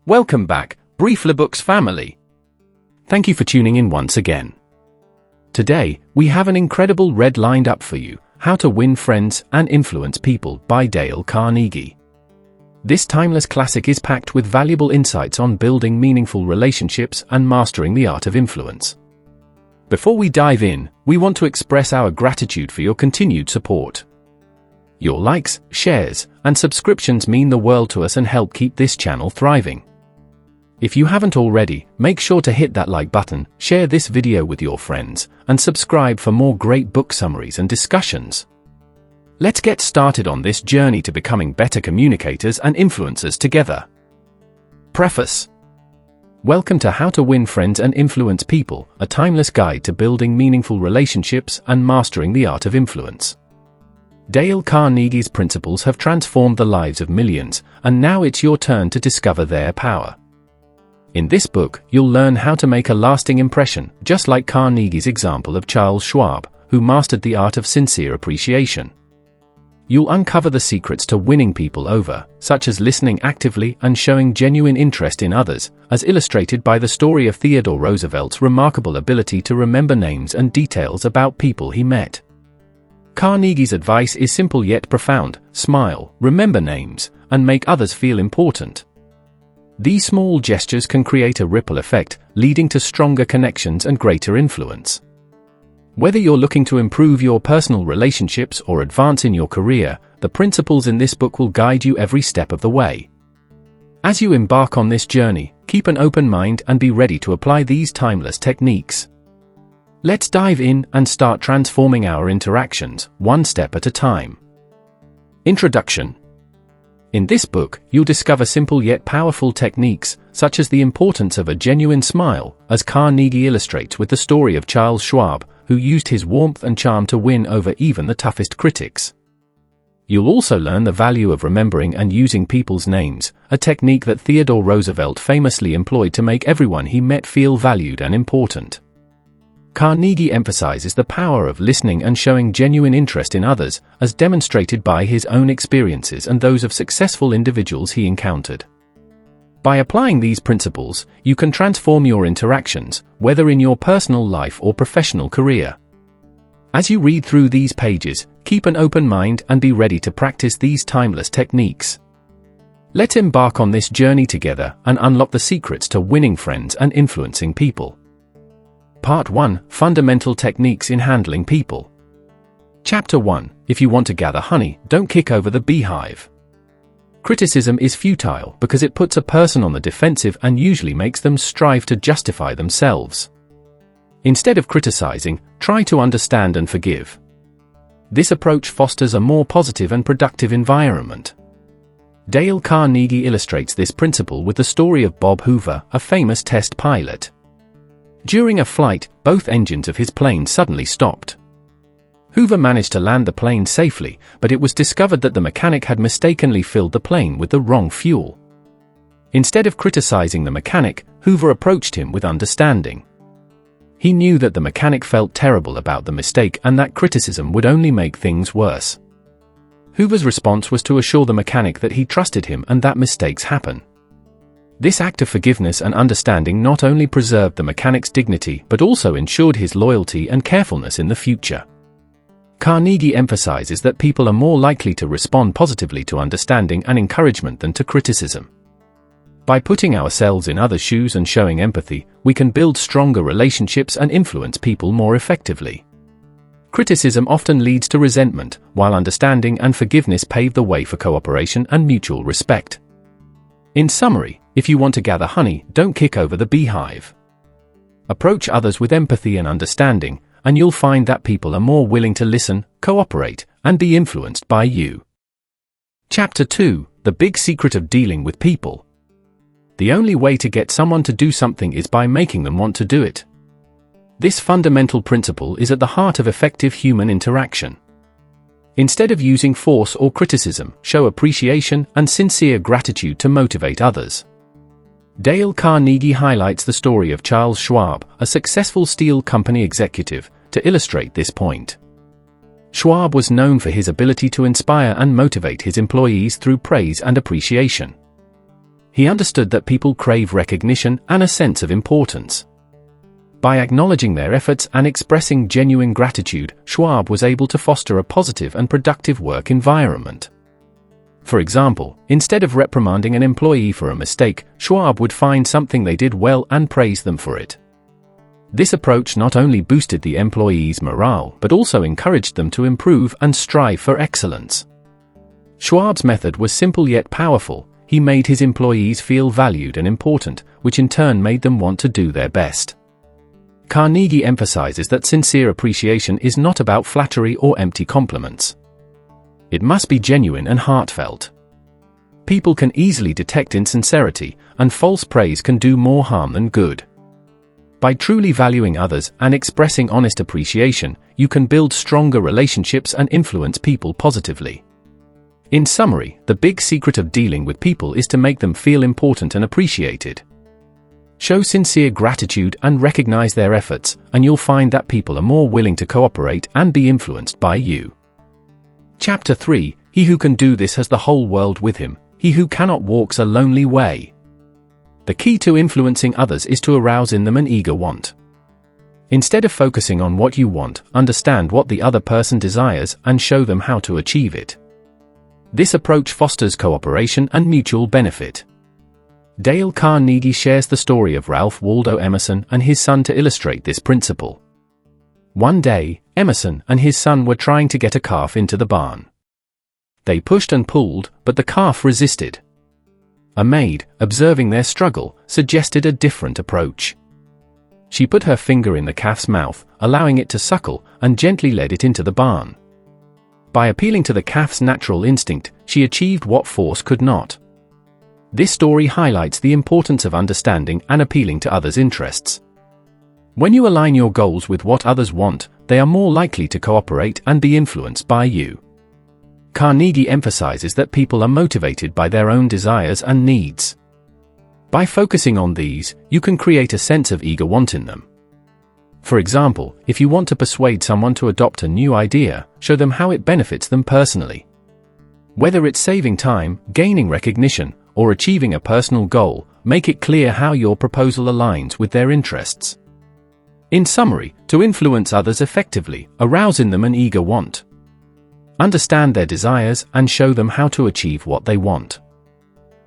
Welcome back, BrieflyBooks family. Thank you for tuning in once again. Today, we have an incredible read lined up for you, How to Win Friends and Influence People by Dale Carnegie. This timeless classic is packed with valuable insights on building meaningful relationships and mastering the art of influence. Before we dive in, we want to express our gratitude for your continued support. Your likes, shares, and subscriptions mean the world to us and help keep this channel thriving. If you haven't already, make sure to hit that like button, share this video with your friends, and subscribe for more great book summaries and discussions. Let's get started on this journey to becoming better communicators and influencers together. Preface. Welcome to How to Win Friends and Influence People, a timeless guide to building meaningful relationships and mastering the art of influence. Dale Carnegie's principles have transformed the lives of millions, and now it's your turn to discover their power. In this book, you'll learn how to make a lasting impression, just like Carnegie's example of Charles Schwab, who mastered the art of sincere appreciation. You'll uncover the secrets to winning people over, such as listening actively and showing genuine interest in others, as illustrated by the story of Theodore Roosevelt's remarkable ability to remember names and details about people he met. Carnegie's advice is simple yet profound: smile, remember names, and make others feel important. These small gestures can create a ripple effect, leading to stronger connections and greater influence. Whether you're looking to improve your personal relationships or advance in your career, the principles in this book will guide you every step of the way. As you embark on this journey, keep an open mind and be ready to apply these timeless techniques. Let's dive in and start transforming our interactions, one step at a time. Introduction. In this book, you'll discover simple yet powerful techniques, such as the importance of a genuine smile, as Carnegie illustrates with the story of Charles Schwab, who used his warmth and charm to win over even the toughest critics. You'll also learn the value of remembering and using people's names, a technique that Theodore Roosevelt famously employed to make everyone he met feel valued and important. Carnegie emphasizes the power of listening and showing genuine interest in others, as demonstrated by his own experiences and those of successful individuals he encountered. By applying these principles, you can transform your interactions, whether in your personal life or professional career. As you read through these pages, keep an open mind and be ready to practice these timeless techniques. Let's embark on this journey together and unlock the secrets to winning friends and influencing people. Part 1: Fundamental Techniques in Handling People. Chapter 1: If you want to gather honey, don't kick over the beehive. Criticism is futile because it puts a person on the defensive and usually makes them strive to justify themselves. Instead of criticizing, try to understand and forgive. This approach fosters a more positive and productive environment. Dale Carnegie illustrates this principle with the story of Bob Hoover, a famous test pilot. During a flight, both engines of his plane suddenly stopped. Hoover managed to land the plane safely, but it was discovered that the mechanic had mistakenly filled the plane with the wrong fuel. Instead of criticizing the mechanic, Hoover approached him with understanding. He knew that the mechanic felt terrible about the mistake and that criticism would only make things worse. Hoover's response was to assure the mechanic that he trusted him and that mistakes happen. This act of forgiveness and understanding not only preserved the mechanic's dignity but also ensured his loyalty and carefulness in the future. Carnegie emphasizes that people are more likely to respond positively to understanding and encouragement than to criticism. By putting ourselves in others' shoes and showing empathy, we can build stronger relationships and influence people more effectively. Criticism often leads to resentment, while understanding and forgiveness pave the way for cooperation and mutual respect. In summary, if you want to gather honey, don't kick over the beehive. Approach others with empathy and understanding, and you'll find that people are more willing to listen, cooperate, and be influenced by you. Chapter 2: The Big Secret of Dealing with People. The only way to get someone to do something is by making them want to do it. This fundamental principle is at the heart of effective human interaction. Instead of using force or criticism, show appreciation and sincere gratitude to motivate others. Dale Carnegie highlights the story of Charles Schwab, a successful steel company executive, to illustrate this point. Schwab was known for his ability to inspire and motivate his employees through praise and appreciation. He understood that people crave recognition and a sense of importance. By acknowledging their efforts and expressing genuine gratitude, Schwab was able to foster a positive and productive work environment. For example, instead of reprimanding an employee for a mistake, Schwab would find something they did well and praise them for it. This approach not only boosted the employees' morale but also encouraged them to improve and strive for excellence. Schwab's method was simple yet powerful. He made his employees feel valued and important, which in turn made them want to do their best. Carnegie emphasizes that sincere appreciation is not about flattery or empty compliments. It must be genuine and heartfelt. People can easily detect insincerity, and false praise can do more harm than good. By truly valuing others and expressing honest appreciation, you can build stronger relationships and influence people positively. In summary, the big secret of dealing with people is to make them feel important and appreciated. Show sincere gratitude and recognize their efforts, and you'll find that people are more willing to cooperate and be influenced by you. Chapter 3: He who can do this has the whole world with him. He who cannot walks a lonely way. The key to influencing others is to arouse in them an eager want. Instead of focusing on what you want, understand what the other person desires and show them how to achieve it. This approach fosters cooperation and mutual benefit. Dale Carnegie shares the story of Ralph Waldo Emerson and his son to illustrate this principle. One day, Emerson and his son were trying to get a calf into the barn. They pushed and pulled, but the calf resisted. A maid, observing their struggle, suggested a different approach. She put her finger in the calf's mouth, allowing it to suckle, and gently led it into the barn. By appealing to the calf's natural instinct, she achieved what force could not. This story highlights the importance of understanding and appealing to others' interests. When you align your goals with what others want, they are more likely to cooperate and be influenced by you. Carnegie emphasizes that people are motivated by their own desires and needs. By focusing on these, you can create a sense of eager want in them. For example, if you want to persuade someone to adopt a new idea, show them how it benefits them personally. Whether it's saving time, gaining recognition, or achieving a personal goal, make it clear how your proposal aligns with their interests. In summary, to influence others effectively, arouse in them an eager want. Understand their desires and show them how to achieve what they want.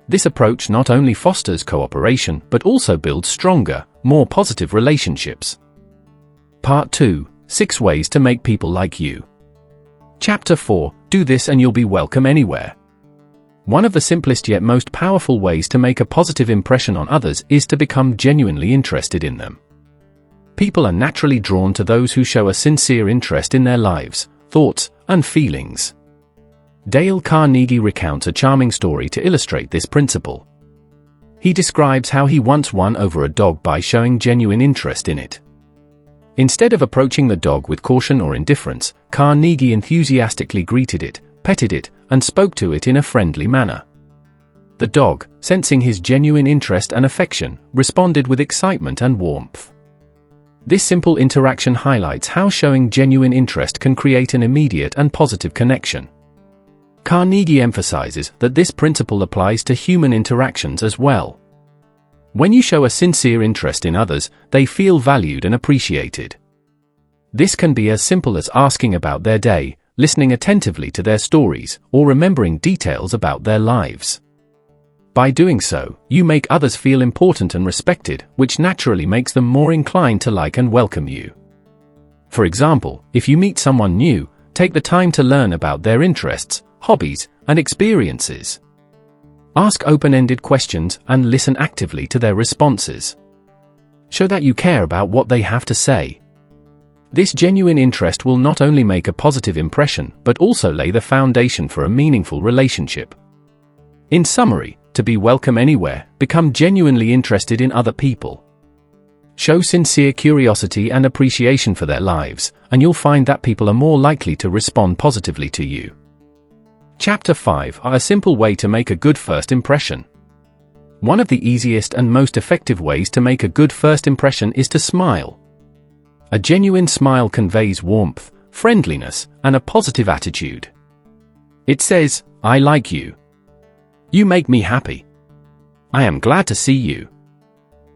This approach not only fosters cooperation but also builds stronger, more positive relationships. Part 2: 6 Ways to Make People Like You. Chapter 4: Do this and you'll be welcome anywhere. One of the simplest yet most powerful ways to make a positive impression on others is to become genuinely interested in them. People are naturally drawn to those who show a sincere interest in their lives, thoughts, and feelings. Dale Carnegie recounts a charming story to illustrate this principle. He describes how he once won over a dog by showing genuine interest in it. Instead of approaching the dog with caution or indifference, Carnegie enthusiastically greeted it, petted it, and spoke to it in a friendly manner. The dog, sensing his genuine interest and affection, responded with excitement and warmth. This simple interaction highlights how showing genuine interest can create an immediate and positive connection. Carnegie emphasizes that this principle applies to human interactions as well. When you show a sincere interest in others, they feel valued and appreciated. This can be as simple as asking about their day, listening attentively to their stories, or remembering details about their lives. By doing so, you make others feel important and respected, which naturally makes them more inclined to like and welcome you. For example, if you meet someone new, take the time to learn about their interests, hobbies, and experiences. Ask open-ended questions and listen actively to their responses. Show that you care about what they have to say. This genuine interest will not only make a positive impression but also lay the foundation for a meaningful relationship. In summary, to be welcome anywhere, become genuinely interested in other people. Show sincere curiosity and appreciation for their lives, and you'll find that people are more likely to respond positively to you. Chapter 5: A simple way to make a good first impression. One of the easiest and most effective ways to make a good first impression is to smile. A genuine smile conveys warmth, friendliness, and a positive attitude. It says, "I like you. You make me happy." I am glad to see you.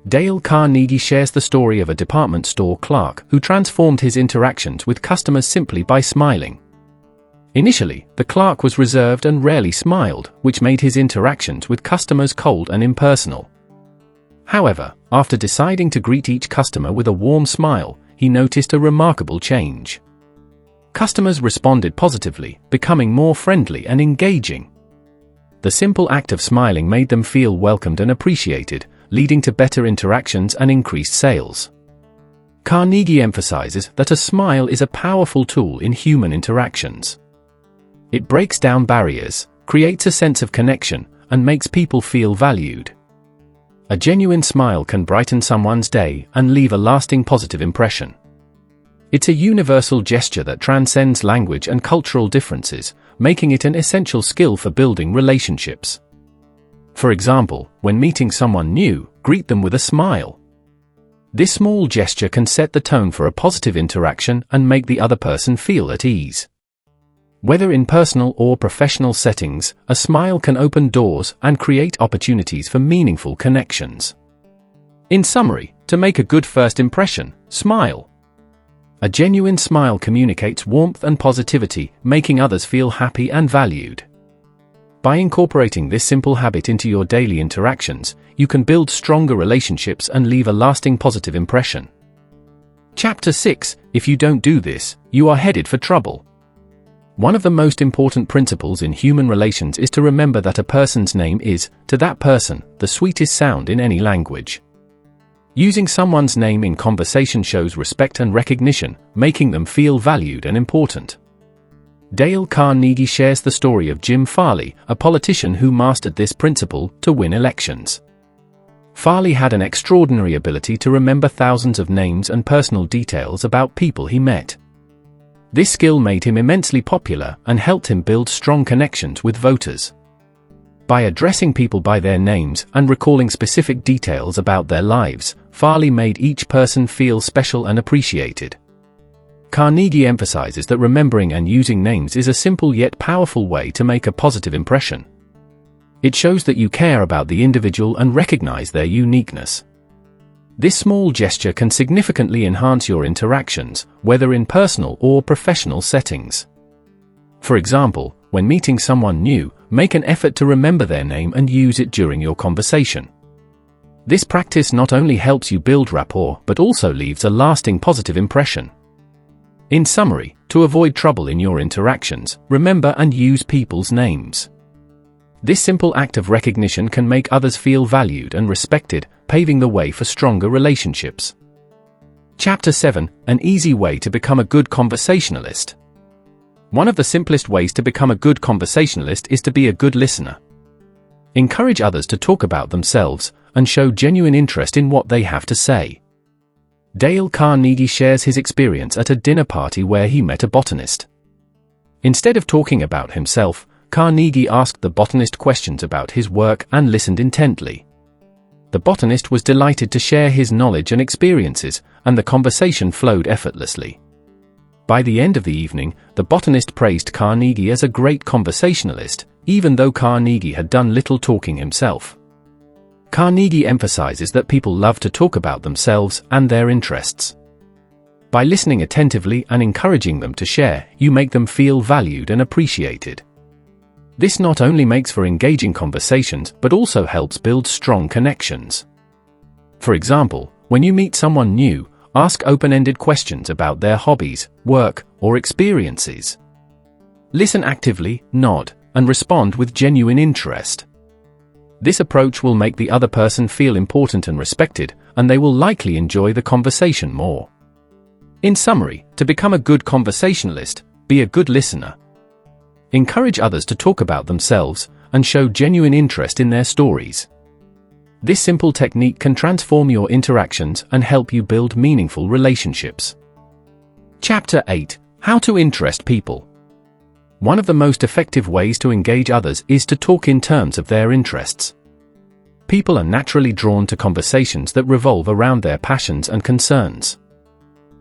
Dale Carnegie shares the story of a department store clerk who transformed his interactions with customers simply by smiling. Initially, the clerk was reserved and rarely smiled, which made his interactions with customers cold and impersonal. However, after deciding to greet each customer with a warm smile, he noticed a remarkable change. Customers responded positively, becoming more friendly and engaging. The simple act of smiling made them feel welcomed and appreciated, leading to better interactions and increased sales. Carnegie emphasizes that a smile is a powerful tool in human interactions. It breaks down barriers, creates a sense of connection, and makes people feel valued. A genuine smile can brighten someone's day and leave a lasting positive impression. It's a universal gesture that transcends language and cultural differences, making it an essential skill for building relationships. For example, when meeting someone new, greet them with a smile. This small gesture can set the tone for a positive interaction and make the other person feel at ease. Whether in personal or professional settings, a smile can open doors and create opportunities for meaningful connections. In summary, to make a good first impression, smile. A genuine smile communicates warmth and positivity, making others feel happy and valued. By incorporating this simple habit into your daily interactions, you can build stronger relationships and leave a lasting positive impression. Chapter 6: If you don't do this, you are headed for trouble. One of the most important principles in human relations is to remember that a person's name is, to that person, the sweetest sound in any language. Using someone's name in conversation shows respect and recognition, making them feel valued and important. Dale Carnegie shares the story of Jim Farley, a politician who mastered this principle to win elections. Farley had an extraordinary ability to remember thousands of names and personal details about people he met. This skill made him immensely popular and helped him build strong connections with voters. By addressing people by their names and recalling specific details about their lives, Farley made each person feel special and appreciated. Carnegie emphasizes that remembering and using names is a simple yet powerful way to make a positive impression. It shows that you care about the individual and recognize their uniqueness. This small gesture can significantly enhance your interactions, whether in personal or professional settings. For example, when meeting someone new, make an effort to remember their name and use it during your conversation. This practice not only helps you build rapport but also leaves a lasting positive impression. In summary, to avoid trouble in your interactions, remember and use people's names. This simple act of recognition can make others feel valued and respected, paving the way for stronger relationships. Chapter 7: An easy way to become a good conversationalist. One of the simplest ways to become a good conversationalist is to be a good listener. Encourage others to talk about themselves and show genuine interest in what they have to say. Dale Carnegie shares his experience at a dinner party where he met a botanist. Instead of talking about himself, Carnegie asked the botanist questions about his work and listened intently. The botanist was delighted to share his knowledge and experiences, and the conversation flowed effortlessly. By the end of the evening, the botanist praised Carnegie as a great conversationalist, even though Carnegie had done little talking himself. Carnegie emphasizes that people love to talk about themselves and their interests. By listening attentively and encouraging them to share, you make them feel valued and appreciated. This not only makes for engaging conversations but also helps build strong connections. For example, when you meet someone new, ask open-ended questions about their hobbies, work, or experiences. Listen actively, nod, and respond with genuine interest. This approach will make the other person feel important and respected, and they will likely enjoy the conversation more. In summary, to become a good conversationalist, be a good listener. Encourage others to talk about themselves, and show genuine interest in their stories. This simple technique can transform your interactions and help you build meaningful relationships. Chapter 8: How to interest people. One of the most effective ways to engage others is to talk in terms of their interests. People are naturally drawn to conversations that revolve around their passions and concerns.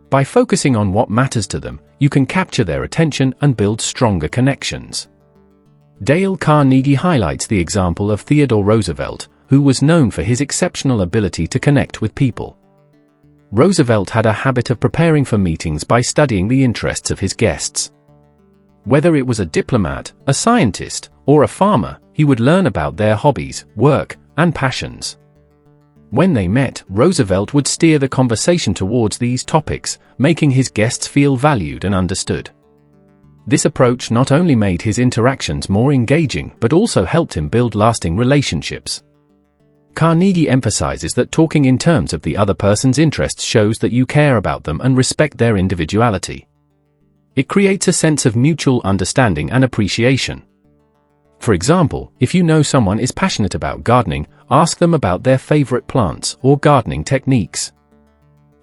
By focusing on what matters to them, you can capture their attention and build stronger connections. Dale Carnegie highlights the example of Theodore Roosevelt, who was known for his exceptional ability to connect with people. Roosevelt had a habit of preparing for meetings by studying the interests of his guests. Whether it was a diplomat, a scientist, or a farmer, he would learn about their hobbies, work, and passions. When they met, Roosevelt would steer the conversation towards these topics, making his guests feel valued and understood. This approach not only made his interactions more engaging but also helped him build lasting relationships. Carnegie emphasizes that talking in terms of the other person's interests shows that you care about them and respect their individuality. It creates a sense of mutual understanding and appreciation. For example, if you know someone is passionate about gardening, ask them about their favorite plants or gardening techniques.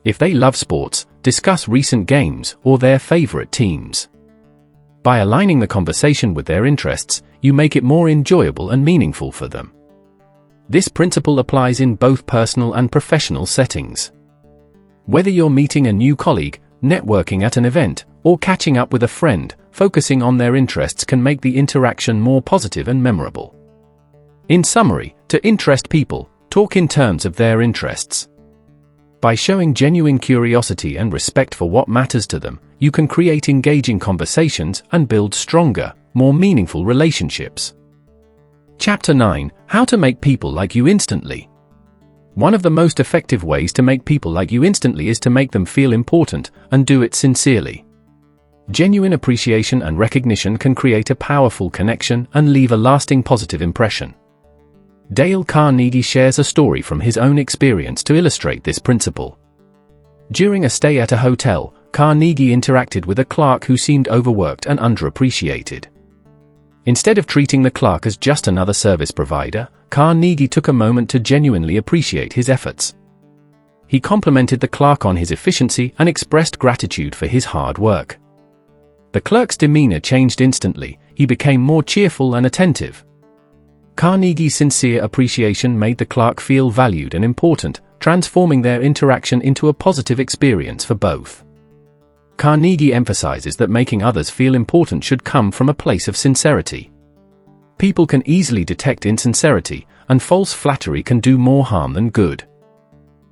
If they love sports, discuss recent games or their favorite teams. By aligning the conversation with their interests, you make it more enjoyable and meaningful for them. This principle applies in both personal and professional settings. Whether you're meeting a new colleague, networking at an event, or catching up with a friend, focusing on their interests can make the interaction more positive and memorable. In summary, to interest people, talk in terms of their interests. By showing genuine curiosity and respect for what matters to them, you can create engaging conversations and build stronger, more meaningful relationships. Chapter 9: How to Make People Like You Instantly. One of the most effective ways to make people like you instantly is to make them feel important, and do it sincerely. Genuine appreciation and recognition can create a powerful connection and leave a lasting positive impression. Dale Carnegie shares a story from his own experience to illustrate this principle. During a stay at a hotel, Carnegie interacted with a clerk who seemed overworked and underappreciated. Instead of treating the clerk as just another service provider, Carnegie took a moment to genuinely appreciate his efforts. He complimented the clerk on his efficiency and expressed gratitude for his hard work. The clerk's demeanor changed instantly. He became more cheerful and attentive. Carnegie's sincere appreciation made the clerk feel valued and important, transforming their interaction into a positive experience for both. Carnegie emphasizes that making others feel important should come from a place of sincerity. People can easily detect insincerity, and false flattery can do more harm than good.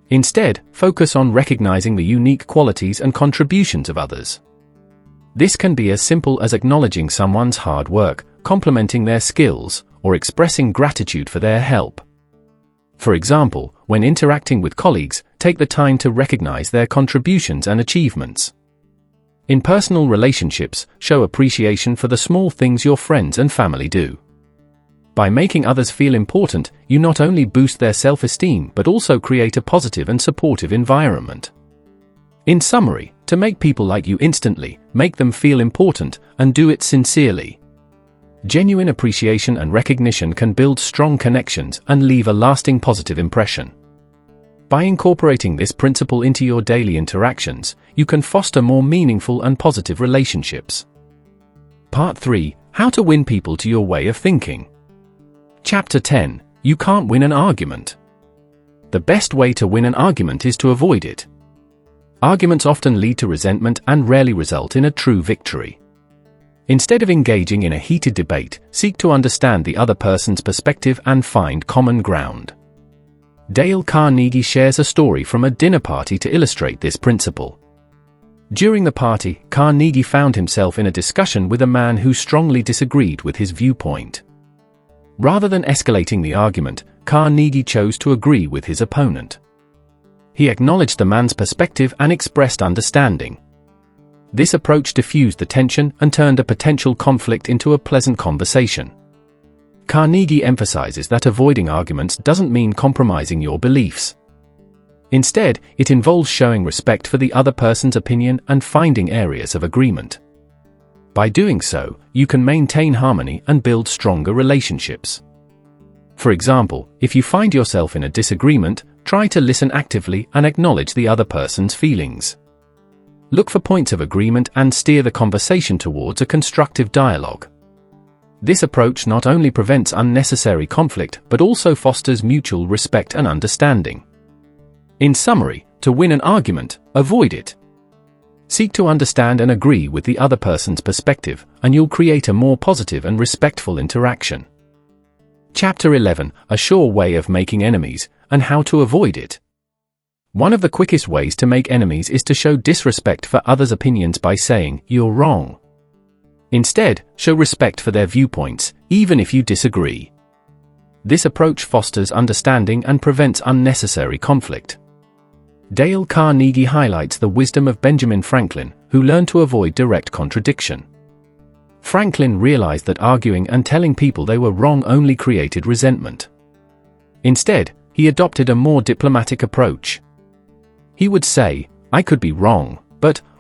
Instead, focus on recognizing the unique qualities and contributions of others. This can be as simple as acknowledging someone's hard work, complimenting their skills, or expressing gratitude for their help. For example, when interacting with colleagues, take the time to recognize their contributions and achievements. In personal relationships, show appreciation for the small things your friends and family do. By making others feel important, you not only boost their self-esteem but also create a positive and supportive environment. In summary, to make people like you instantly, make them feel important, and do it sincerely. Genuine appreciation and recognition can build strong connections and leave a lasting positive impression. By incorporating this principle into your daily interactions, you can foster more meaningful and positive relationships. Part 3: How to Win People to Your Way of Thinking. Chapter 10: You Can't Win an Argument. The best way to win an argument is to avoid it. Arguments often lead to resentment and rarely result in a true victory. Instead of engaging in a heated debate, seek to understand the other person's perspective and find common ground. Dale Carnegie shares a story from a dinner party to illustrate this principle. During the party, Carnegie found himself in a discussion with a man who strongly disagreed with his viewpoint. Rather than escalating the argument, Carnegie chose to agree with his opponent. He acknowledged the man's perspective and expressed understanding. This approach diffused the tension and turned a potential conflict into a pleasant conversation. Carnegie emphasizes that avoiding arguments doesn't mean compromising your beliefs. Instead, it involves showing respect for the other person's opinion and finding areas of agreement. By doing so, you can maintain harmony and build stronger relationships. For example, if you find yourself in a disagreement, try to listen actively and acknowledge the other person's feelings. Look for points of agreement and steer the conversation towards a constructive dialogue. This approach not only prevents unnecessary conflict but also fosters mutual respect and understanding. In summary, to win an argument, avoid it. Seek to understand and agree with the other person's perspective, and you'll create a more positive and respectful interaction. Chapter 11, A Sure Way of Making Enemies, and How to Avoid It. One of the quickest ways to make enemies is to show disrespect for others' opinions by saying, "You're wrong." Instead, show respect for their viewpoints, even if you disagree. This approach fosters understanding and prevents unnecessary conflict. Dale Carnegie highlights the wisdom of Benjamin Franklin, who learned to avoid direct contradiction. Franklin realized that arguing and telling people they were wrong only created resentment. Instead, he adopted a more diplomatic approach. He would say, "I could be wrong,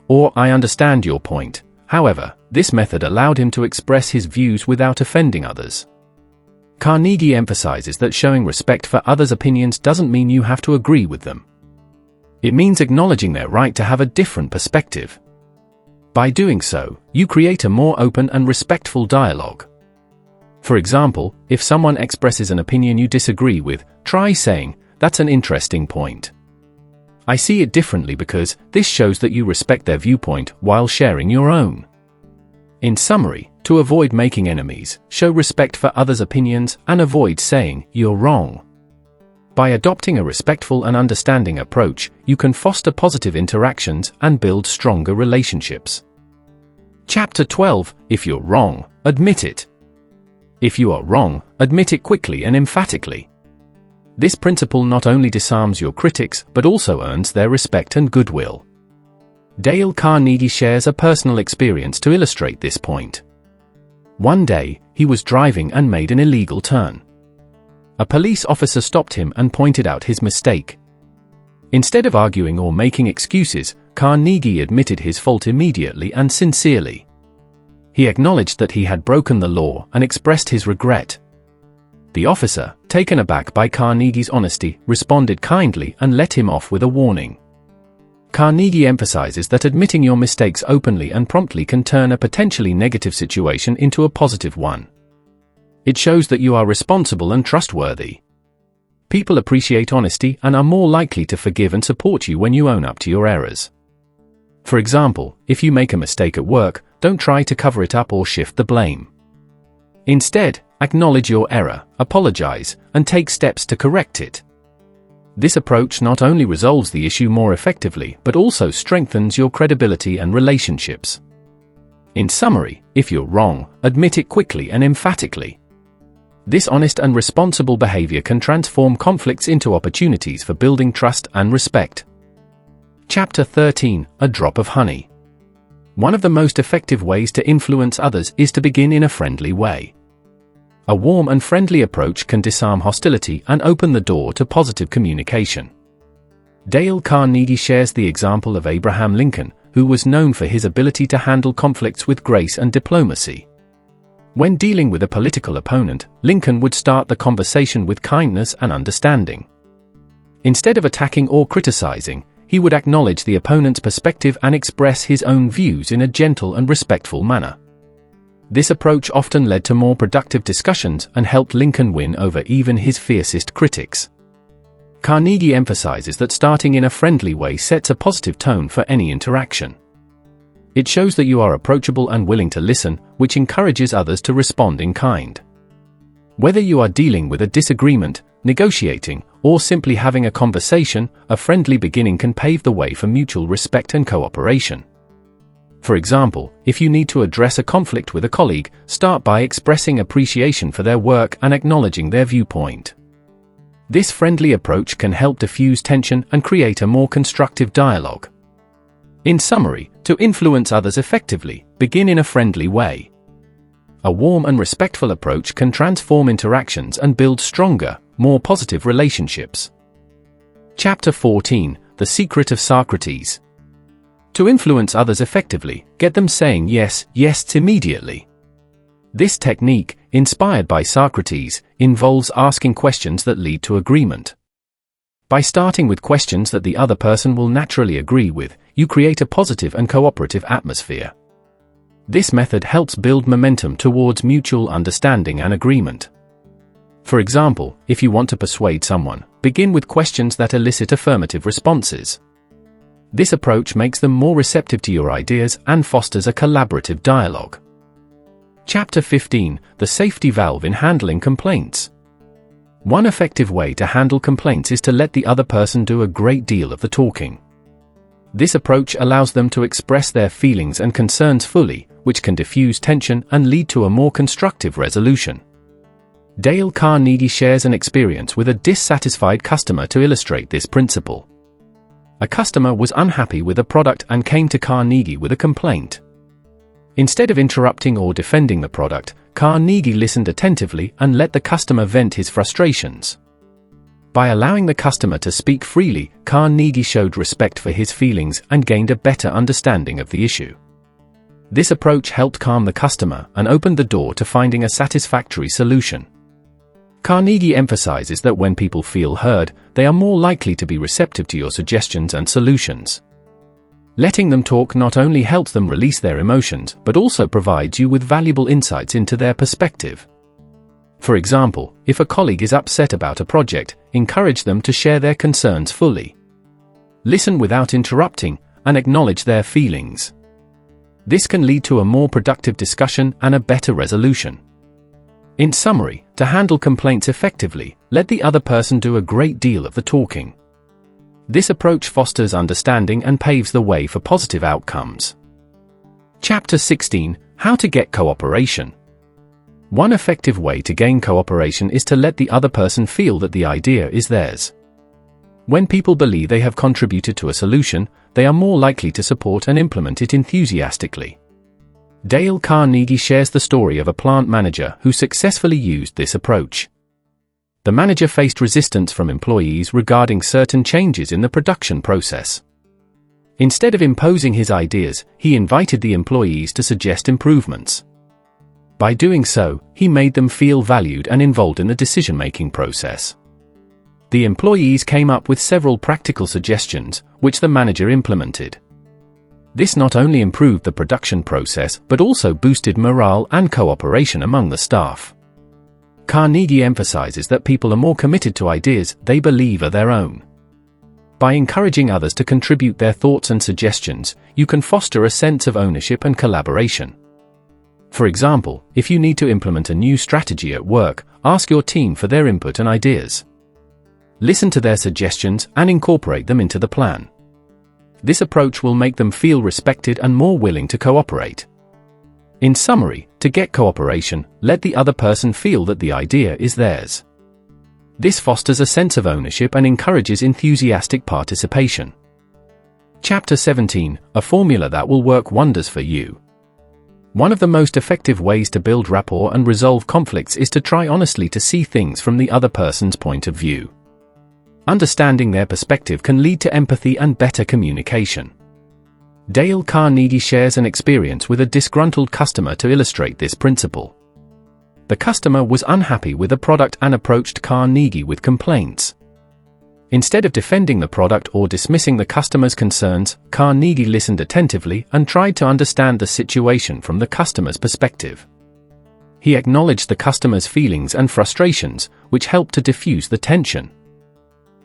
or I understand your point." However, this method allowed him to express his views without offending others. Carnegie emphasizes that showing respect for others' opinions doesn't mean you have to agree with them. It means acknowledging their right to have a different perspective. By doing so, you create a more open and respectful dialogue. For example, if someone expresses an opinion you disagree with, try saying, "That's an interesting point. I see it differently because this shows that you respect their viewpoint while sharing your own." In summary, to avoid making enemies, show respect for others' opinions and avoid saying, "You're wrong." By adopting a respectful and understanding approach, you can foster positive interactions and build stronger relationships. Chapter 12, If You're Wrong, Admit It. If you are wrong, admit it quickly and emphatically. This principle not only disarms your critics but also earns their respect and goodwill. Dale Carnegie shares a personal experience to illustrate this point. One day, he was driving and made an illegal turn. A police officer stopped him and pointed out his mistake. Instead of arguing or making excuses, Carnegie admitted his fault immediately and sincerely. He acknowledged that he had broken the law and expressed his regret. The officer, taken aback by Carnegie's honesty, responded kindly and let him off with a warning. Carnegie emphasizes that admitting your mistakes openly and promptly can turn a potentially negative situation into a positive one. It shows that you are responsible and trustworthy. People appreciate honesty and are more likely to forgive and support you when you own up to your errors. For example, if you make a mistake at work, don't try to cover it up or shift the blame. Instead, acknowledge your error, apologize, and take steps to correct it. This approach not only resolves the issue more effectively but also strengthens your credibility and relationships. In summary, if you're wrong, admit it quickly and emphatically. This honest and responsible behavior can transform conflicts into opportunities for building trust and respect. Chapter 13, A Drop of Honey. One of the most effective ways to influence others is to begin in a friendly way. A warm and friendly approach can disarm hostility and open the door to positive communication. Dale Carnegie shares the example of Abraham Lincoln, who was known for his ability to handle conflicts with grace and diplomacy. When dealing with a political opponent, Lincoln would start the conversation with kindness and understanding. Instead of attacking or criticizing, he would acknowledge the opponent's perspective and express his own views in a gentle and respectful manner. This approach often led to more productive discussions and helped Lincoln win over even his fiercest critics. Carnegie emphasizes that starting in a friendly way sets a positive tone for any interaction. It shows that you are approachable and willing to listen, which encourages others to respond in kind. Whether you are dealing with a disagreement, negotiating, or simply having a conversation, a friendly beginning can pave the way for mutual respect and cooperation. For example, if you need to address a conflict with a colleague, start by expressing appreciation for their work and acknowledging their viewpoint. This friendly approach can help diffuse tension and create a more constructive dialogue. In summary, to influence others effectively, begin in a friendly way. A warm and respectful approach can transform interactions and build stronger, more positive relationships. Chapter 14, The Secret of Socrates. To influence others effectively, get them saying yes immediately. This technique, inspired by Socrates, involves asking questions that lead to agreement. By starting with questions that the other person will naturally agree with, you create a positive and cooperative atmosphere. This method helps build momentum towards mutual understanding and agreement. For example, if you want to persuade someone, begin with questions that elicit affirmative responses. This approach makes them more receptive to your ideas and fosters a collaborative dialogue. Chapter 15, The Safety Valve in Handling Complaints. One effective way to handle complaints is to let the other person do a great deal of the talking. This approach allows them to express their feelings and concerns fully, which can diffuse tension and lead to a more constructive resolution. Dale Carnegie shares an experience with a dissatisfied customer to illustrate this principle. A customer was unhappy with a product and came to Carnegie with a complaint. Instead of interrupting or defending the product, Carnegie listened attentively and let the customer vent his frustrations. By allowing the customer to speak freely, Carnegie showed respect for his feelings and gained a better understanding of the issue. This approach helped calm the customer and opened the door to finding a satisfactory solution. Carnegie emphasizes that when people feel heard, they are more likely to be receptive to your suggestions and solutions. Letting them talk not only helps them release their emotions, but also provides you with valuable insights into their perspective. For example, if a colleague is upset about a project, encourage them to share their concerns fully. Listen without interrupting, and acknowledge their feelings. This can lead to a more productive discussion and a better resolution. In summary, to handle complaints effectively, let the other person do a great deal of the talking. This approach fosters understanding and paves the way for positive outcomes. Chapter 16: How to get cooperation. One effective way to gain cooperation is to let the other person feel that the idea is theirs. When people believe they have contributed to a solution, they are more likely to support and implement it enthusiastically. Dale Carnegie shares the story of a plant manager who successfully used this approach. The manager faced resistance from employees regarding certain changes in the production process. Instead of imposing his ideas, he invited the employees to suggest improvements. By doing so, he made them feel valued and involved in the decision-making process. The employees came up with several practical suggestions, which the manager implemented. This not only improved the production process, but also boosted morale and cooperation among the staff. Carnegie emphasizes that people are more committed to ideas they believe are their own. By encouraging others to contribute their thoughts and suggestions, you can foster a sense of ownership and collaboration. For example, if you need to implement a new strategy at work, ask your team for their input and ideas. Listen to their suggestions and incorporate them into the plan. This approach will make them feel respected and more willing to cooperate. In summary, to get cooperation, let the other person feel that the idea is theirs. This fosters a sense of ownership and encourages enthusiastic participation. Chapter 17: A formula that will work wonders for you. One of the most effective ways to build rapport and resolve conflicts is to try honestly to see things from the other person's point of view. Understanding their perspective can lead to empathy and better communication. Dale Carnegie shares an experience with a disgruntled customer to illustrate this principle. The customer was unhappy with a product and approached Carnegie with complaints. Instead of defending the product or dismissing the customer's concerns, Carnegie listened attentively and tried to understand the situation from the customer's perspective. He acknowledged the customer's feelings and frustrations, which helped to diffuse the tension.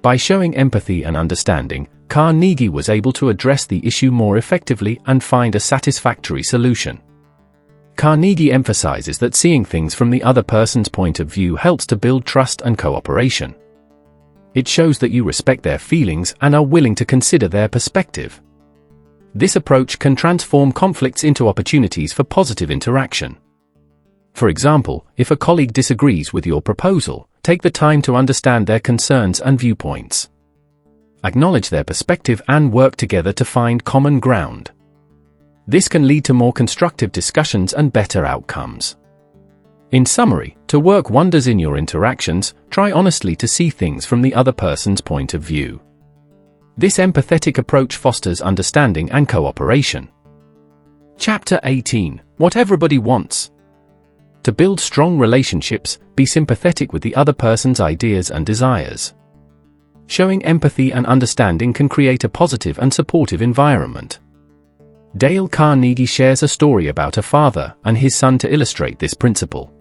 By showing empathy and understanding, Carnegie was able to address the issue more effectively and find a satisfactory solution. Carnegie emphasizes that seeing things from the other person's point of view helps to build trust and cooperation. It shows that you respect their feelings and are willing to consider their perspective. This approach can transform conflicts into opportunities for positive interaction. For example, if a colleague disagrees with your proposal, take the time to understand their concerns and viewpoints. Acknowledge their perspective and work together to find common ground. This can lead to more constructive discussions and better outcomes. In summary, to work wonders in your interactions, try honestly to see things from the other person's point of view. This empathetic approach fosters understanding and cooperation. Chapter 18: What Everybody Wants. To build strong relationships, be sympathetic with the other person's ideas and desires. Showing empathy and understanding can create a positive and supportive environment. Dale Carnegie shares a story about a father and his son to illustrate this principle.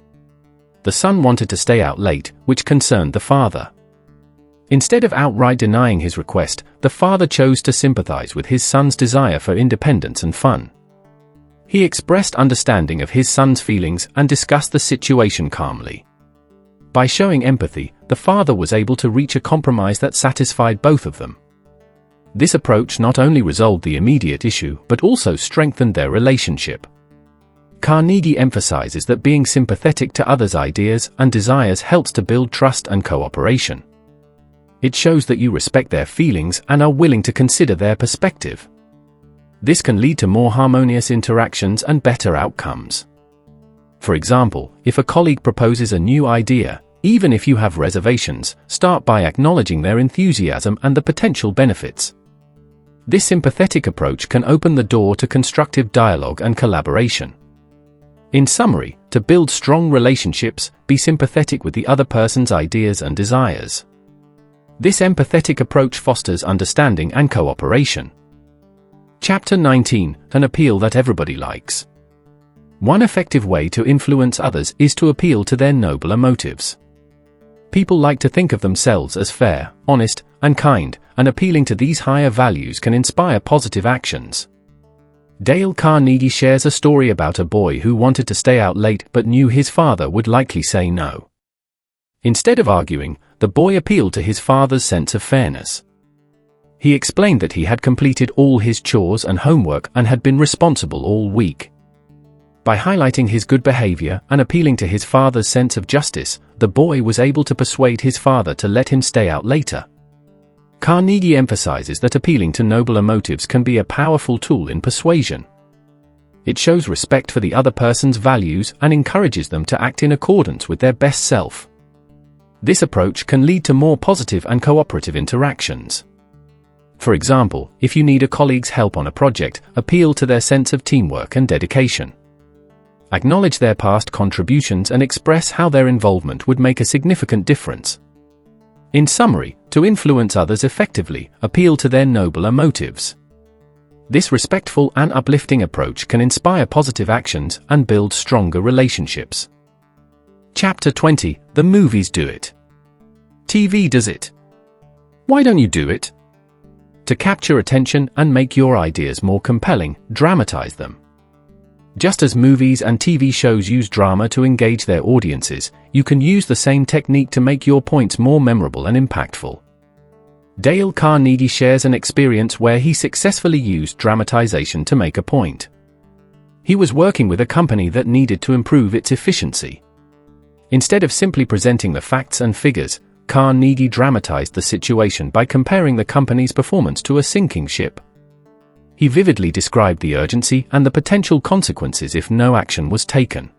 The son wanted to stay out late, which concerned the father. Instead of outright denying his request, the father chose to sympathize with his son's desire for independence and fun. He expressed understanding of his son's feelings and discussed the situation calmly. By showing empathy, the father was able to reach a compromise that satisfied both of them. This approach not only resolved the immediate issue but also strengthened their relationship. Carnegie emphasizes that being sympathetic to others' ideas and desires helps to build trust and cooperation. It shows that you respect their feelings and are willing to consider their perspective. This can lead to more harmonious interactions and better outcomes. For example, if a colleague proposes a new idea, even if you have reservations, start by acknowledging their enthusiasm and the potential benefits. This sympathetic approach can open the door to constructive dialogue and collaboration. In summary, to build strong relationships, be sympathetic with the other person's ideas and desires. This empathetic approach fosters understanding and cooperation. Chapter 19: An appeal that everybody likes. One effective way to influence others is to appeal to their nobler motives. People like to think of themselves as fair, honest, and kind, and appealing to these higher values can inspire positive actions. Dale Carnegie shares a story about a boy who wanted to stay out late but knew his father would likely say no. Instead of arguing, the boy appealed to his father's sense of fairness. He explained that he had completed all his chores and homework and had been responsible all week. By highlighting his good behavior and appealing to his father's sense of justice, the boy was able to persuade his father to let him stay out later. Carnegie emphasizes that appealing to nobler motives can be a powerful tool in persuasion. It shows respect for the other person's values and encourages them to act in accordance with their best self. This approach can lead to more positive and cooperative interactions. For example, if you need a colleague's help on a project, appeal to their sense of teamwork and dedication. Acknowledge their past contributions and express how their involvement would make a significant difference. In summary, to influence others effectively, appeal to their nobler motives. This respectful and uplifting approach can inspire positive actions and build stronger relationships. Chapter 20: The movies do it. TV does it. Why don't you do it? To capture attention and make your ideas more compelling, dramatize them. Just as movies and TV shows use drama to engage their audiences, you can use the same technique to make your points more memorable and impactful. Dale Carnegie shares an experience where he successfully used dramatization to make a point. He was working with a company that needed to improve its efficiency. Instead of simply presenting the facts and figures, Carnegie dramatized the situation by comparing the company's performance to a sinking ship. He vividly described the urgency and the potential consequences if no action was taken.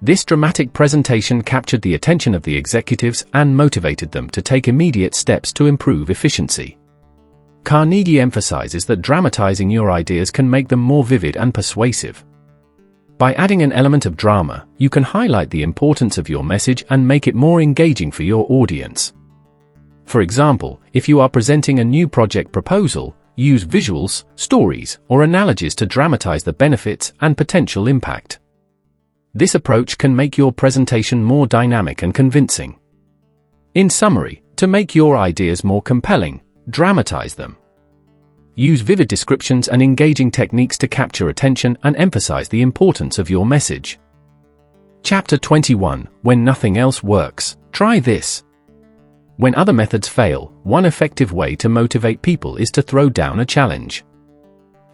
This dramatic presentation captured the attention of the executives and motivated them to take immediate steps to improve efficiency. Carnegie emphasizes that dramatizing your ideas can make them more vivid and persuasive. By adding an element of drama, you can highlight the importance of your message and make it more engaging for your audience. For example, if you are presenting a new project proposal, use visuals, stories, or analogies to dramatize the benefits and potential impact. This approach can make your presentation more dynamic and convincing. In summary, to make your ideas more compelling, dramatize them. Use vivid descriptions and engaging techniques to capture attention and emphasize the importance of your message. Chapter 21: When nothing else works, try this. When other methods fail, one effective way to motivate people is to throw down a challenge.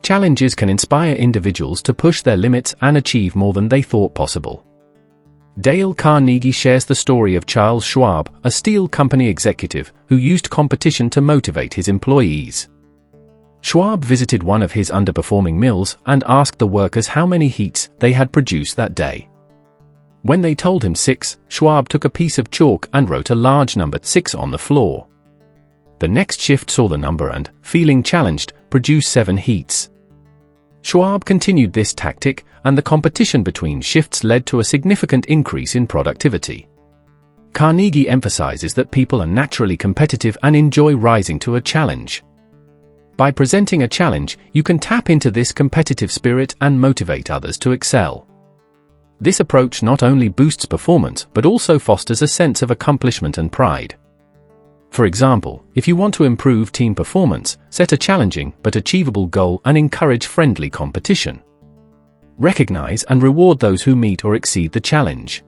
Challenges can inspire individuals to push their limits and achieve more than they thought possible. Dale Carnegie shares the story of Charles Schwab, a steel company executive, who used competition to motivate his employees. Schwab visited one of his underperforming mills and asked the workers how many heats they had produced that day. When they told him 6, Schwab took a piece of chalk and wrote a large number 6 on the floor. The next shift saw the number and, feeling challenged, produced 7 heats. Schwab continued this tactic, and the competition between shifts led to a significant increase in productivity. Carnegie emphasizes that people are naturally competitive and enjoy rising to a challenge. By presenting a challenge, you can tap into this competitive spirit and motivate others to excel. This approach not only boosts performance but also fosters a sense of accomplishment and pride. For example, if you want to improve team performance, set a challenging but achievable goal and encourage friendly competition. Recognize and reward those who meet or exceed the challenge.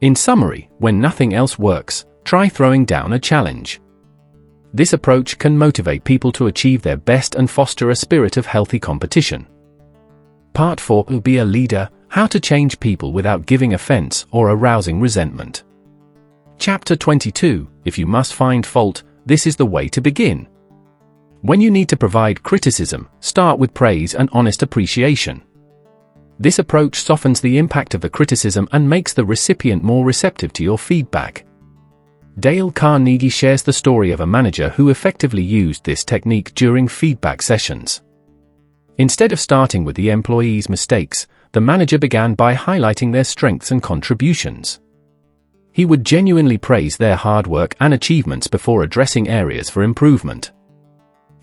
In summary, when nothing else works, try throwing down a challenge. This approach can motivate people to achieve their best and foster a spirit of healthy competition. Part 4. Be a leader: how to change people without giving offense or arousing resentment. Chapter 22. If you must find fault, this is the way to begin. When you need to provide criticism, start with praise and honest appreciation. This approach softens the impact of the criticism and makes the recipient more receptive to your feedback. Dale Carnegie shares the story of a manager who effectively used this technique during feedback sessions. Instead of starting with the employee's mistakes, the manager began by highlighting their strengths and contributions. He would genuinely praise their hard work and achievements before addressing areas for improvement.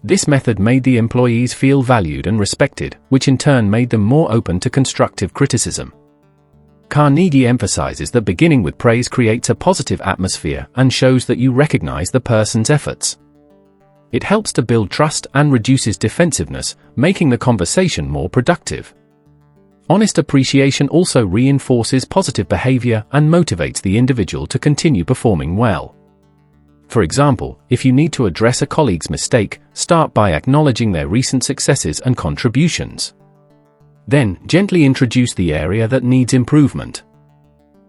This method made the employees feel valued and respected, which in turn made them more open to constructive criticism. Carnegie emphasizes that beginning with praise creates a positive atmosphere and shows that you recognize the person's efforts. It helps to build trust and reduces defensiveness, making the conversation more productive. Honest appreciation also reinforces positive behavior and motivates the individual to continue performing well. For example, if you need to address a colleague's mistake, start by acknowledging their recent successes and contributions. Then, gently introduce the area that needs improvement.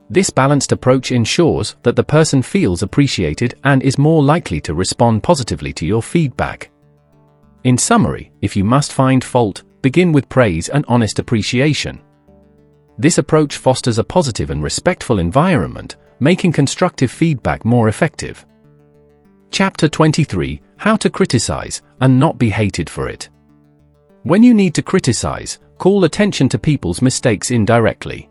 This balanced approach ensures that the person feels appreciated and is more likely to respond positively to your feedback. In summary, if you must find fault, begin with praise and honest appreciation. This approach fosters a positive and respectful environment, making constructive feedback more effective. Chapter 23. How to criticize and not be hated for it. When you need to criticize, call attention to people's mistakes indirectly.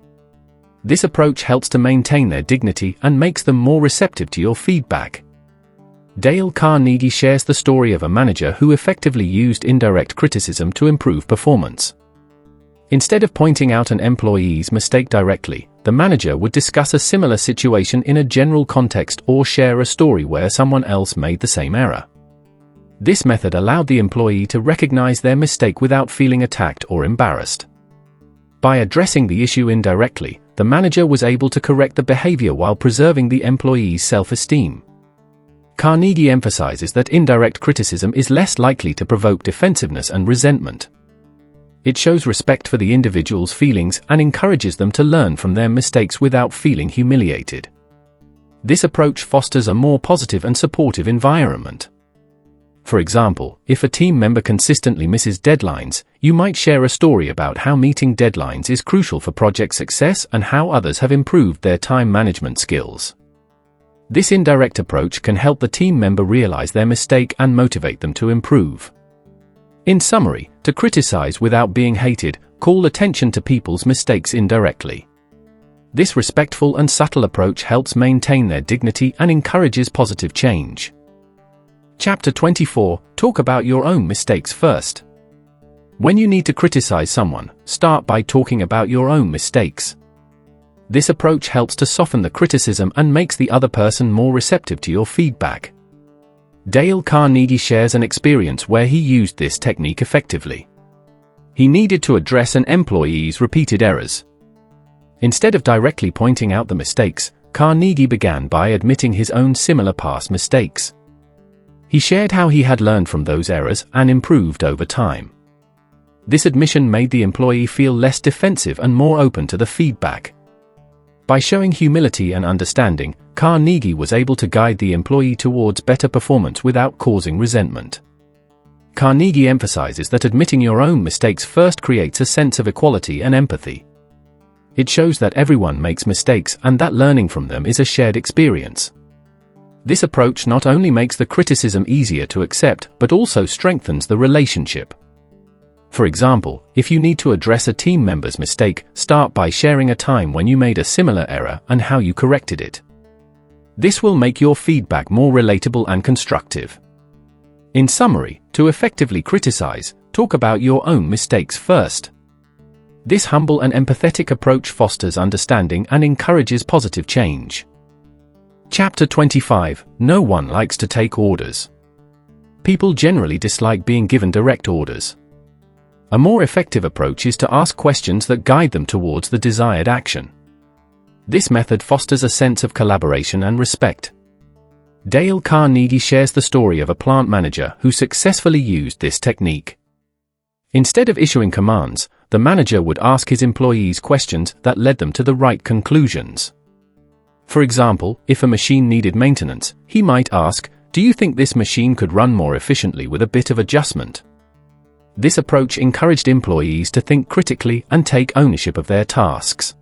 This approach helps to maintain their dignity and makes them more receptive to your feedback. Dale Carnegie shares the story of a manager who effectively used indirect criticism to improve performance. Instead of pointing out an employee's mistake directly, the manager would discuss a similar situation in a general context or share a story where someone else made the same error. This method allowed the employee to recognize their mistake without feeling attacked or embarrassed. By addressing the issue indirectly, the manager was able to correct the behavior while preserving the employee's self-esteem. Carnegie emphasizes that indirect criticism is less likely to provoke defensiveness and resentment. It shows respect for the individual's feelings and encourages them to learn from their mistakes without feeling humiliated. This approach fosters a more positive and supportive environment. For example, if a team member consistently misses deadlines, you might share a story about how meeting deadlines is crucial for project success and how others have improved their time management skills. This indirect approach can help the team member realize their mistake and motivate them to improve. In summary, to criticize without being hated, call attention to people's mistakes indirectly. This respectful and subtle approach helps maintain their dignity and encourages positive change. Chapter 24. Talk about your own mistakes first. When you need to criticize someone, start by talking about your own mistakes. This approach helps to soften the criticism and makes the other person more receptive to your feedback. Dale Carnegie shares an experience where he used this technique effectively. He needed to address an employee's repeated errors. Instead of directly pointing out the mistakes, Carnegie began by admitting his own similar past mistakes. He shared how he had learned from those errors and improved over time. This admission made the employee feel less defensive and more open to the feedback. By showing humility and understanding, Carnegie was able to guide the employee towards better performance without causing resentment. Carnegie emphasizes that admitting your own mistakes first creates a sense of equality and empathy. It shows that everyone makes mistakes and that learning from them is a shared experience. This approach not only makes the criticism easier to accept, but also strengthens the relationship. For example, if you need to address a team member's mistake, start by sharing a time when you made a similar error and how you corrected it. This will make your feedback more relatable and constructive. In summary, to effectively criticize, talk about your own mistakes first. This humble and empathetic approach fosters understanding and encourages positive change. Chapter 25. No one likes to take orders. People generally dislike being given direct orders. A more effective approach is to ask questions that guide them towards the desired action. This method fosters a sense of collaboration and respect. Dale Carnegie shares the story of a plant manager who successfully used this technique. Instead of issuing commands, the manager would ask his employees questions that led them to the right conclusions. For example, if a machine needed maintenance, he might ask, "Do you think this machine could run more efficiently with a bit of adjustment?" This approach encouraged employees to think critically and take ownership of their tasks.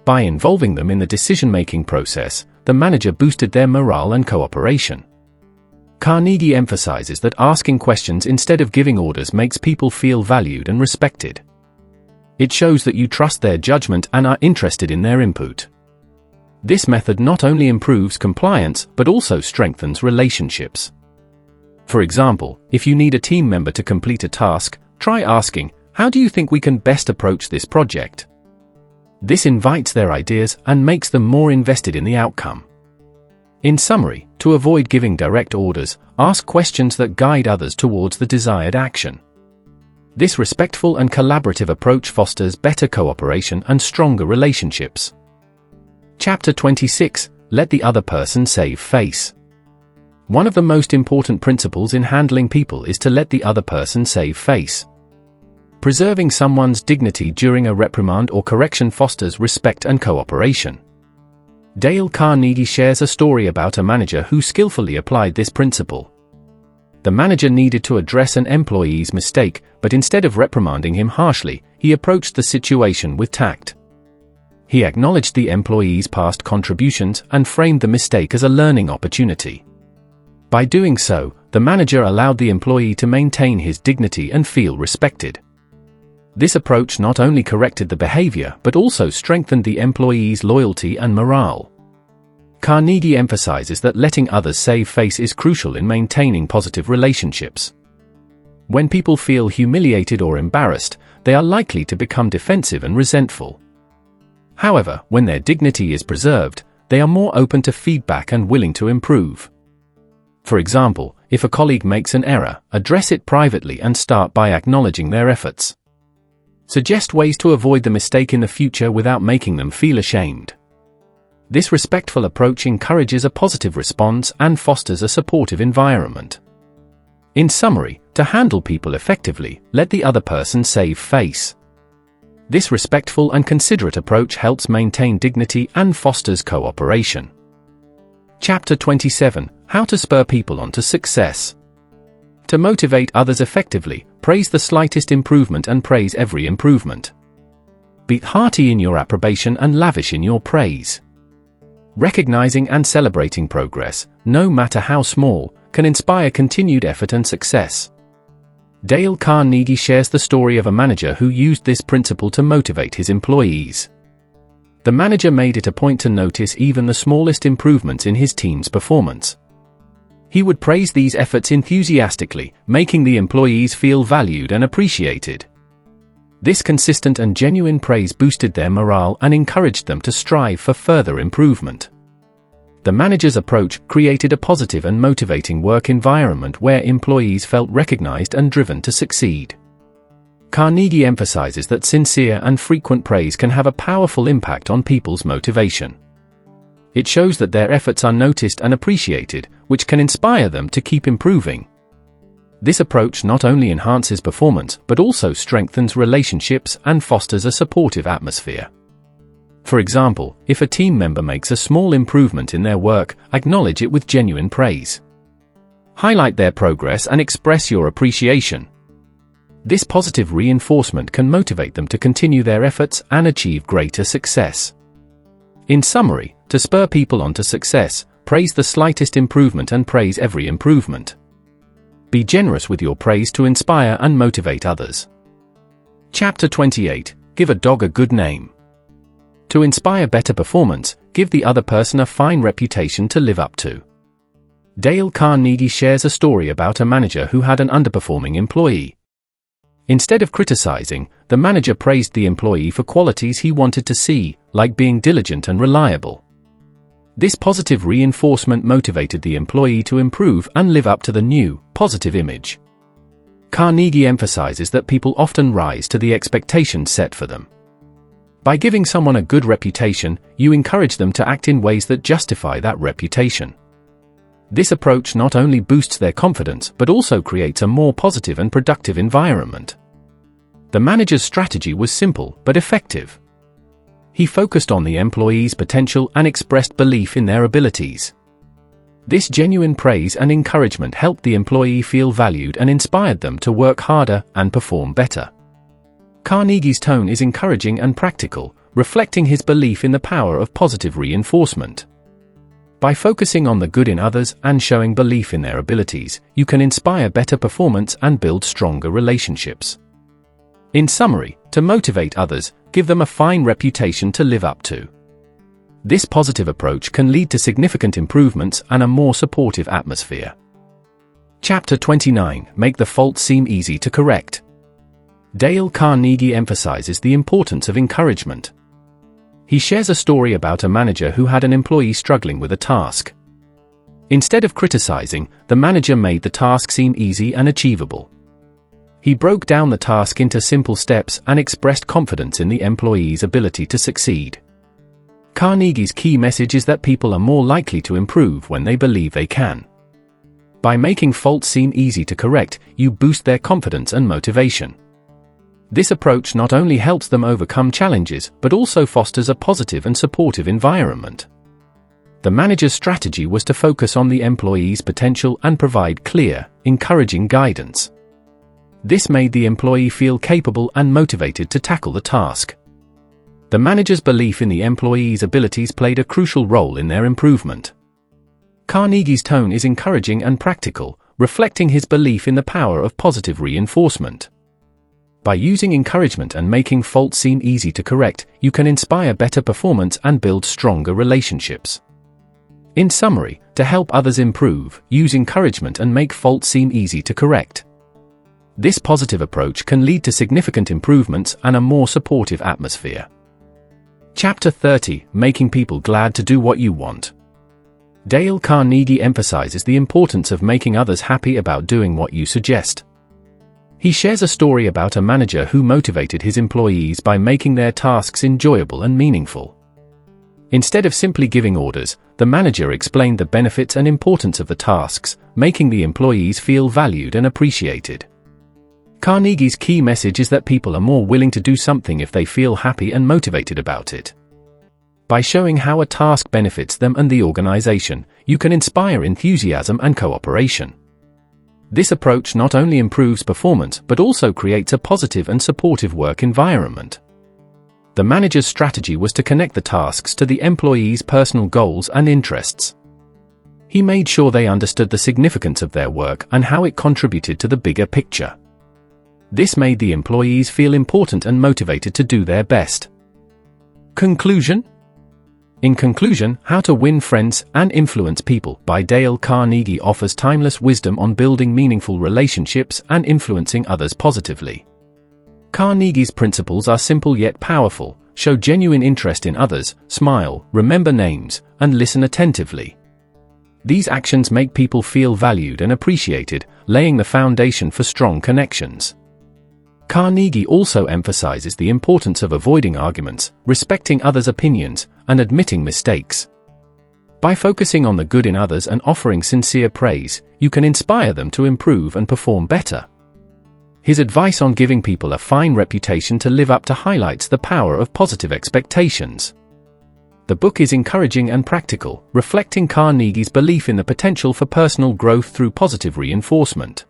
By involving them in the decision-making process, the manager boosted their morale and cooperation. Carnegie emphasizes that asking questions instead of giving orders makes people feel valued and respected. It shows that you trust their judgment and are interested in their input. This method not only improves compliance but also strengthens relationships. For example, if you need a team member to complete a task, try asking, "How do you think we can best approach this project?" This invites their ideas and makes them more invested in the outcome. In summary, to avoid giving direct orders, ask questions that guide others towards the desired action. This respectful and collaborative approach fosters better cooperation and stronger relationships. Chapter 26: Let the other person save face. One of the most important principles in handling people is to let the other person save face. Preserving someone's dignity during a reprimand or correction fosters respect and cooperation. Dale Carnegie shares a story about a manager who skillfully applied this principle. The manager needed to address an employee's mistake, but instead of reprimanding him harshly, he approached the situation with tact. He acknowledged the employee's past contributions and framed the mistake as a learning opportunity. By doing so, the manager allowed the employee to maintain his dignity and feel respected. This approach not only corrected the behavior but also strengthened the employee's loyalty and morale. Carnegie emphasizes that letting others save face is crucial in maintaining positive relationships. When people feel humiliated or embarrassed, they are likely to become defensive and resentful. However, when their dignity is preserved, they are more open to feedback and willing to improve. For example, if a colleague makes an error, address it privately and start by acknowledging their efforts. Suggest ways to avoid the mistake in the future without making them feel ashamed. This respectful approach encourages a positive response and fosters a supportive environment. In summary, to handle people effectively, let the other person save face. This respectful and considerate approach helps maintain dignity and fosters cooperation. Chapter 27: How to spur people on to success. To motivate others effectively, praise the slightest improvement and praise every improvement. Be hearty in your approbation and lavish in your praise. Recognizing and celebrating progress, no matter how small, can inspire continued effort and success. Dale Carnegie shares the story of a manager who used this principle to motivate his employees. The manager made it a point to notice even the smallest improvements in his team's performance. He would praise these efforts enthusiastically, making the employees feel valued and appreciated. This consistent and genuine praise boosted their morale and encouraged them to strive for further improvement. The manager's approach created a positive and motivating work environment where employees felt recognized and driven to succeed. Carnegie emphasizes that sincere and frequent praise can have a powerful impact on people's motivation. It shows that their efforts are noticed and appreciated, which can inspire them to keep improving. This approach not only enhances performance but also strengthens relationships and fosters a supportive atmosphere. For example, if a team member makes a small improvement in their work, acknowledge it with genuine praise. Highlight their progress and express your appreciation. This positive reinforcement can motivate them to continue their efforts and achieve greater success. In summary, to spur people on to success, praise the slightest improvement and praise every improvement. Be generous with your praise to inspire and motivate others. Chapter 28: Give a dog a good name. To inspire better performance, give the other person a fine reputation to live up to. Dale Carnegie shares a story about a manager who had an underperforming employee. Instead of criticizing, the manager praised the employee for qualities he wanted to see, like being diligent and reliable. This positive reinforcement motivated the employee to improve and live up to the new, positive image. Carnegie emphasizes that people often rise to the expectations set for them. By giving someone a good reputation, you encourage them to act in ways that justify that reputation. This approach not only boosts their confidence but also creates a more positive and productive environment. The manager's strategy was simple but effective. He focused on the employee's potential and expressed belief in their abilities. This genuine praise and encouragement helped the employee feel valued and inspired them to work harder and perform better. Carnegie's tone is encouraging and practical, reflecting his belief in the power of positive reinforcement. By focusing on the good in others and showing belief in their abilities, you can inspire better performance and build stronger relationships. In summary, to motivate others, give them a fine reputation to live up to. This positive approach can lead to significant improvements and a more supportive atmosphere. Chapter 29: Make the fault seem easy to correct. Dale Carnegie emphasizes the importance of encouragement. He shares a story about a manager who had an employee struggling with a task. Instead of criticizing, the manager made the task seem easy and achievable. He broke down the task into simple steps and expressed confidence in the employee's ability to succeed. Carnegie's key message is that people are more likely to improve when they believe they can. By making faults seem easy to correct, you boost their confidence and motivation. This approach not only helps them overcome challenges but also fosters a positive and supportive environment. The manager's strategy was to focus on the employee's potential and provide clear, encouraging guidance. This made the employee feel capable and motivated to tackle the task. The manager's belief in the employee's abilities played a crucial role in their improvement. Carnegie's tone is encouraging and practical, reflecting his belief in the power of positive reinforcement. By using encouragement and making faults seem easy to correct, you can inspire better performance and build stronger relationships. In summary, to help others improve, use encouragement and make faults seem easy to correct. This positive approach can lead to significant improvements and a more supportive atmosphere. Chapter 30: Making people glad to do what you want. Dale Carnegie emphasizes the importance of making others happy about doing what you suggest. He shares a story about a manager who motivated his employees by making their tasks enjoyable and meaningful. Instead of simply giving orders, the manager explained the benefits and importance of the tasks, making the employees feel valued and appreciated. Carnegie's key message is that people are more willing to do something if they feel happy and motivated about it. By showing how a task benefits them and the organization, you can inspire enthusiasm and cooperation. This approach not only improves performance but also creates a positive and supportive work environment. The manager's strategy was to connect the tasks to the employees' personal goals and interests. He made sure they understood the significance of their work and how it contributed to the bigger picture. This made the employees feel important and motivated to do their best. Conclusion? In conclusion, How to Win Friends and Influence People by Dale Carnegie offers timeless wisdom on building meaningful relationships and influencing others positively. Carnegie's principles are simple yet powerful: show genuine interest in others, smile, remember names, and listen attentively. These actions make people feel valued and appreciated, laying the foundation for strong connections. Carnegie also emphasizes the importance of avoiding arguments, respecting others' opinions, and admitting mistakes. By focusing on the good in others and offering sincere praise, you can inspire them to improve and perform better. His advice on giving people a fine reputation to live up to highlights the power of positive expectations. The book is encouraging and practical, reflecting Carnegie's belief in the potential for personal growth through positive reinforcement.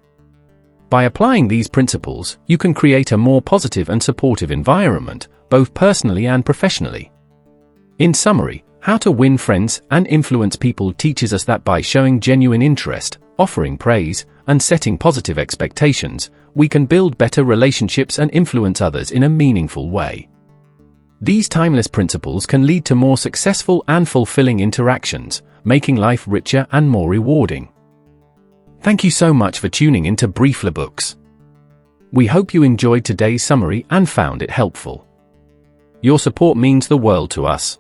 By applying these principles, you can create a more positive and supportive environment, both personally and professionally. In summary, How to Win Friends and Influence People teaches us that by showing genuine interest, offering praise, and setting positive expectations, we can build better relationships and influence others in a meaningful way. These timeless principles can lead to more successful and fulfilling interactions, making life richer and more rewarding. Thank you so much for tuning in to BrieflyBooks. We hope you enjoyed today's summary and found it helpful. Your support means the world to us.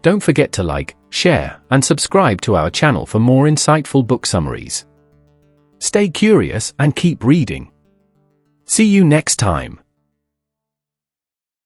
Don't forget to like, share, and subscribe to our channel for more insightful book summaries. Stay curious and keep reading. See you next time.